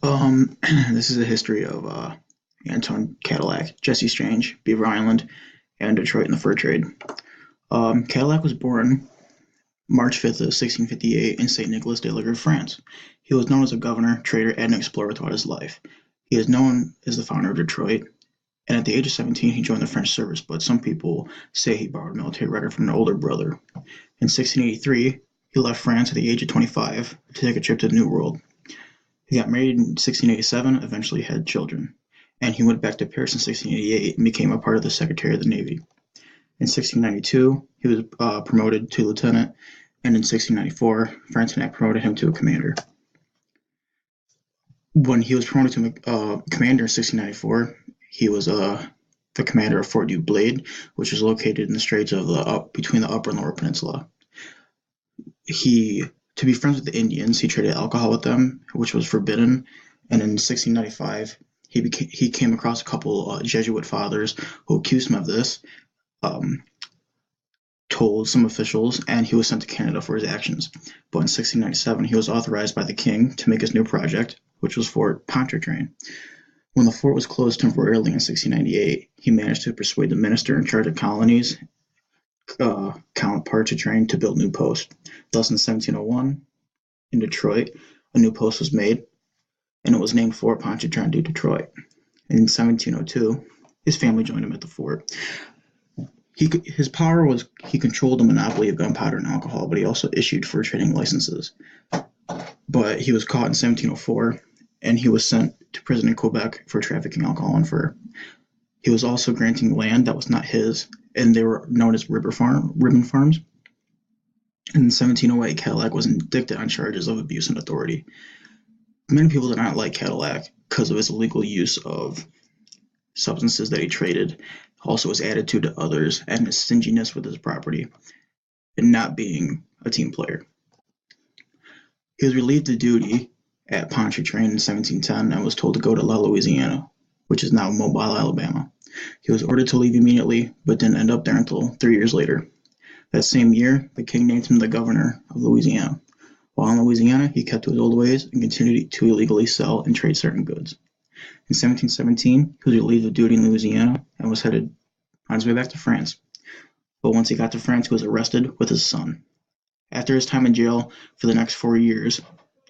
This is a history of Anton Cadillac, Jesse Strange, Beaver Island, and Detroit in the fur trade. Cadillac was born March 5th of 1658 in St. Nicolas de la Greve, France. He was known as a governor, trader, and an explorer throughout his life. He is known as the founder of Detroit, and at the age of 17, he joined the French service, but some people say he borrowed military record from an older brother. In 1683, he left France at the age of 25 to take a trip to the New World. He got married in 1687, eventually had children, and he went back to Paris in 1688 and became a part of the Secretary of the Navy. In 1692, he was promoted to lieutenant, and in 1694, Frontenac promoted him to a commander. When he was promoted to commander in 1694, he was the commander of Fort Duquesne, which is located in the straits of between the Upper and Lower Peninsula. To be friends with the Indians, he traded alcohol with them, which was forbidden. And in 1695, he came across a couple Jesuit fathers who accused him of this, um, told some officials, and he was sent to Canada for his actions. But in 1697, he was authorized by the king to make his new project, which was Fort Pontchartrain. When the fort was closed temporarily in 1698, he managed to persuade the minister in charge of colonies, Count Pontchartrain, to build new posts. Thus, in 1701, in Detroit, a new post was made, and it was named Fort Pontchartrain du Detroit. In 1702, his family joined him at the fort. His power was he controlled the monopoly of gunpowder and alcohol, but he also issued fur trading licenses. But he was caught in 1704, and he was sent to prison in Quebec for trafficking alcohol and fur. He was also granting land that was not his, and they were known as ribbon farms. In 1708, Cadillac was indicted on charges of abuse and authority. Many people did not like Cadillac because of his illegal use of substances that he traded, also his attitude to others, and his stinginess with his property, and not being a team player. He was relieved of duty at Pontchartrain in 1710 and was told to go to La Louisiana, which is now Mobile, Alabama. He was ordered to leave immediately, but didn't end up there until 3 years later. That same year, the king named him the governor of Louisiana. While in Louisiana, he kept to his old ways and continued to illegally sell and trade certain goods. In 1717, he was relieved of duty in Louisiana and was headed on his way back to France. But once he got to France, he was arrested with his son. After his time in jail for the next 4 years,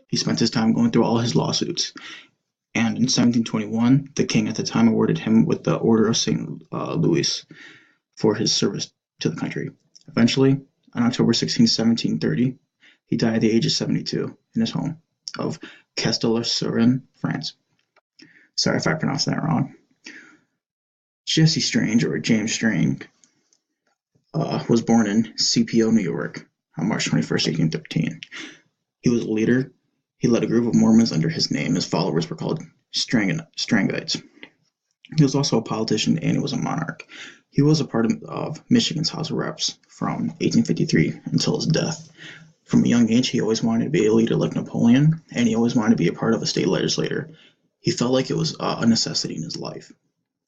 he spent his time going through all his lawsuits. And in 1721, the king at the time awarded him with the Order of St. Louis for his service to the country. Eventually, on October 16, 1730, he died at the age of 72 in his home of Castelnaudary, France. Sorry if I pronounced that wrong. Jesse Strange, or James Strange, was born in CPO, New York on March 21st, 1813. He was a leader. He led a group of Mormons under his name. His followers were called Strangites. He was also a politician, and he was a monarch. He was a part of Michigan's House of Reps from 1853 until his death. From a young age, he always wanted to be a leader like Napoleon, and he always wanted to be a part of a state legislature. He felt like it was a necessity in his life.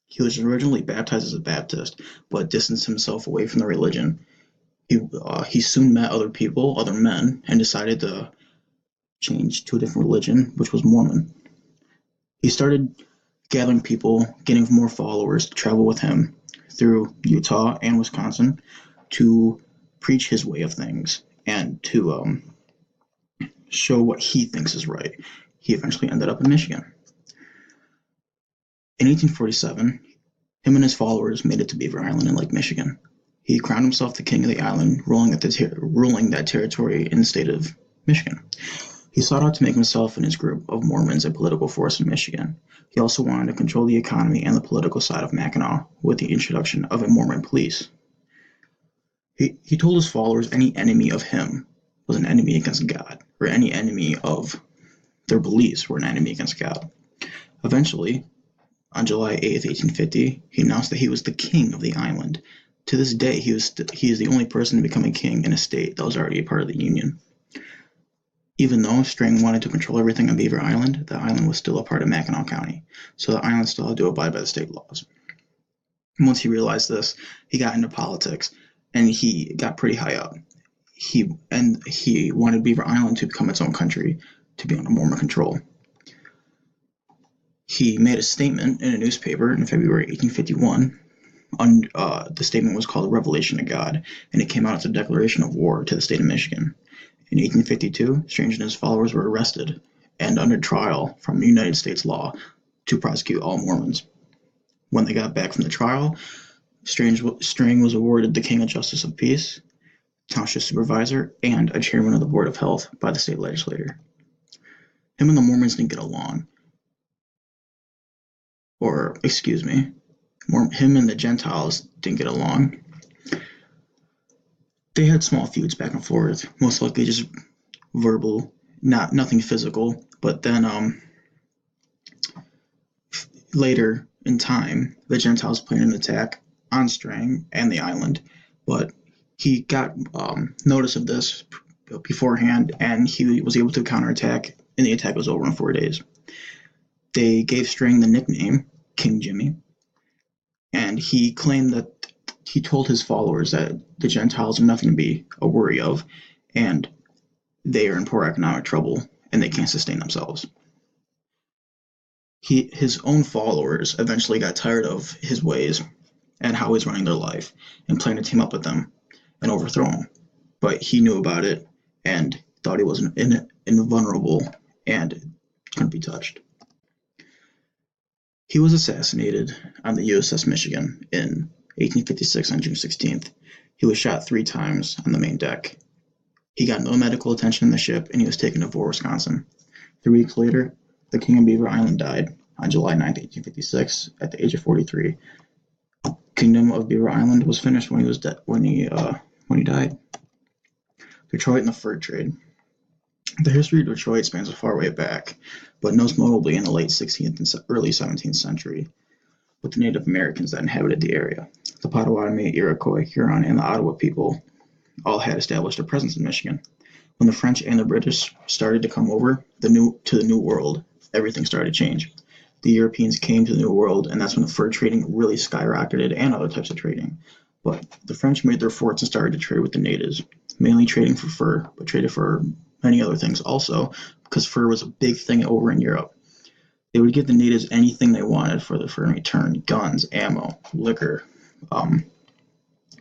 He was originally baptized as a Baptist, but distanced himself away from the religion. He soon met other people, other men, and decided to change to a different religion, which was Mormon. He started gathering people, getting more followers to travel with him through Utah and Wisconsin to preach his way of things and to show what he thinks is right. He eventually ended up in Michigan. In 1847, him and his followers made it to Beaver Island in Lake Michigan. He crowned himself the king of the island, ruling that territory in the state of Michigan. He sought out to make himself and his group of Mormons a political force in Michigan. He also wanted to control the economy and the political side of Mackinac with the introduction of a Mormon police. He told his followers any enemy of him was an enemy against God, or any enemy of their beliefs were an enemy against God. Eventually, on July 8th, 1850, he announced that he was the king of the island. To this day, he is the only person to become a king in a state that was already a part of the Union. Even though Strang wanted to control everything on Beaver Island, the island was still a part of Mackinac County, so the island still had to abide by the state laws. And once he realized this, he got into politics, and he got pretty high up. He wanted Beaver Island to become its own country, to be under Mormon control. He made a statement in a newspaper in February 1851. The statement was called Revelation of God, and it came out as a declaration of war to the state of Michigan. In 1852, Strange and his followers were arrested and under trial from United States law to prosecute all Mormons. When they got back from the trial, Strang was awarded the King of Justice of Peace, township supervisor, and a chairman of the Board of Health by the state legislature. Him and the Mormons didn't get along. Or, excuse me, him and the Gentiles didn't get along. They had small feuds back and forth, most likely just verbal, nothing physical. But then later in time, the Gentiles planned an attack on Strang and the island, but he got notice of this beforehand, and he was able to counterattack, and the attack was over in 4 days. They gave Strang the nickname King Jimmy, and he claimed that he told his followers that the Gentiles are nothing to be a worry of, and they are in poor economic trouble, and they can't sustain themselves. His own followers eventually got tired of his ways and how he's running their life, and planned to team up with them and overthrow him. But he knew about it and thought he was invulnerable and couldn't be touched. He was assassinated on the USS Michigan in 1856 on June 16th. He was shot 3 times on the main deck. He got no medical attention in the ship, and he was taken to Fort Wisconsin. 3 weeks later, the King of Beaver Island died on July 9, 1856, at the age of 43. Kingdom of Beaver Island was finished when he died. Detroit and the fur trade. The history of Detroit spans a far way back, but most notably in the late 16th and early 17th century, with the Native Americans that inhabited the area. The Potawatomi, Iroquois, Huron, and the Ottawa people all had established a presence in Michigan. When the French and the British started to come over to the New World, everything started to change. The Europeans came to the New World, and that's when the fur trading really skyrocketed, and other types of trading. But the French made their forts and started to trade with the natives, mainly trading for fur, but traded for many other things also, because fur was a big thing over in Europe. They would give the natives anything they wanted for the fur in return: guns, ammo, liquor,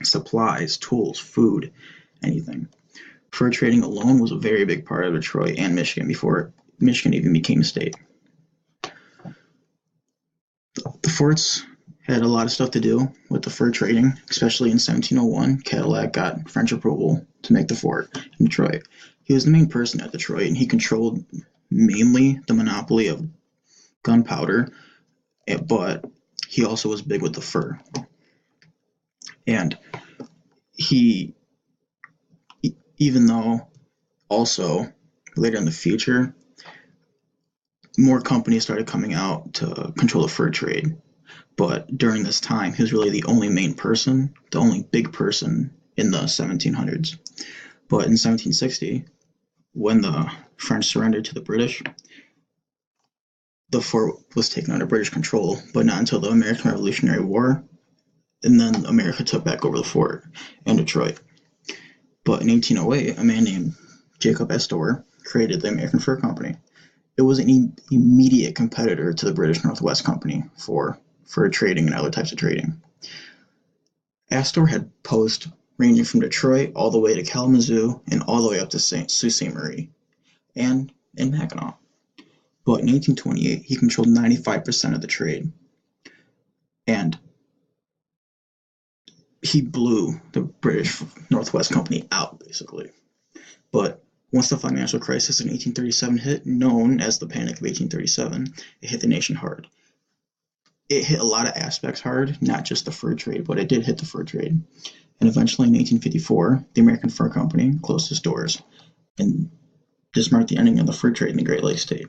supplies, tools, food, anything. Fur trading alone was a very big part of Detroit and Michigan before Michigan even became a state. The forts had a lot of stuff to do with the fur trading, especially in 1701. Cadillac got French approval to make the fort in Detroit. He was the main person at Detroit, and he controlled mainly the monopoly of gunpowder, but he also was big with the fur. And he, even though also later in the future, more companies started coming out to control the fur trade. But during this time, he was really the only main person, the only big person in the 1700s. But in 1760, when the French surrendered to the British, the fort was taken under British control, but not until the American Revolutionary War, and then America took back over the fort and Detroit. But in 1808, a man named Jacob Astor created the American Fur Company. It was an immediate competitor to the British Northwest Company for fur trading and other types of trading. Astor had posts ranging from Detroit all the way to Kalamazoo and all the way up to Sault Ste. Marie and in Mackinac. But in 1828, he controlled 95% of the trade, and he blew the British Northwest Company out, basically. But once the financial crisis in 1837 hit, known as the Panic of 1837, it hit the nation hard. It hit a lot of aspects hard, not just the fur trade, but it did hit the fur trade. And eventually in 1854, the American Fur Company closed its doors, and this marked the ending of the fur trade in the Great Lakes state.